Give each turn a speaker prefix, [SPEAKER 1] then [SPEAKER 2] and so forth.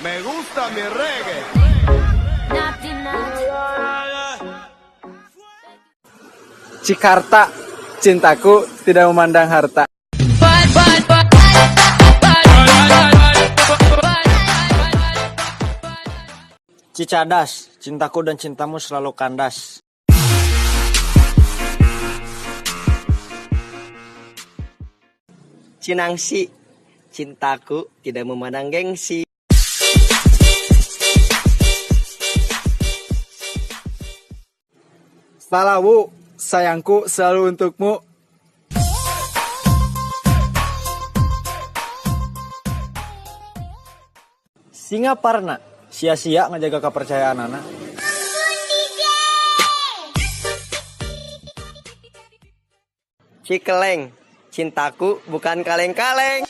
[SPEAKER 1] Me gusta mi reggae.
[SPEAKER 2] Cikarta, cintaku tidak memandang harta.
[SPEAKER 3] Cicadas, cintaku dan cintamu selalu kandas.
[SPEAKER 4] Cinangsi, cintaku tidak memandang gengsi.
[SPEAKER 2] Salawu, sayangku selalu untukmu.
[SPEAKER 3] Singaparna, sia-sia ngejaga kepercayaan anak.
[SPEAKER 4] Cikeleng, cintaku bukan kaleng-kaleng.